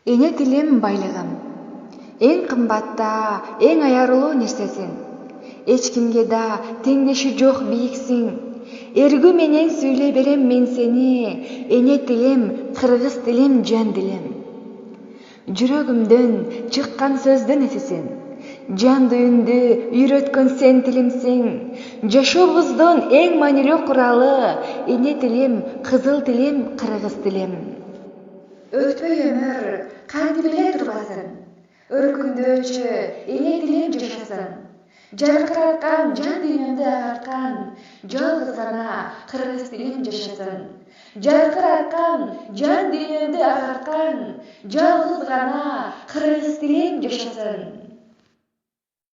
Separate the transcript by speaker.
Speaker 1: Эне тилим байлыгым. Эң кымбатта, эң аярлуу нерсесиң. Эч кимге да теңдеши жок бийиксиң. Эргүү менен сүйлөй берем мен сени, эне тилим, кыргыз тилим, жан дилим. Жүрөгүмдөн чыккан сөздүн эсисиң. Жан дүйүмдү үйрөткөн сен тилимсиң. Жашообуздун эң маанилүү куралы, эне тилим, кызыл тилим, кыргыз тилим. Өтпөй өмүр кантип эле турбасын, өркүндөчү эне тилим жашасын. Жаркыраткан жан дүйнөмдү агарткан, жалгыз гана кыргыз тилим жашасын. Жаркыраткан жан дүйнөмдү агарткан, жалгыз гана кыргыз тилим жашасын.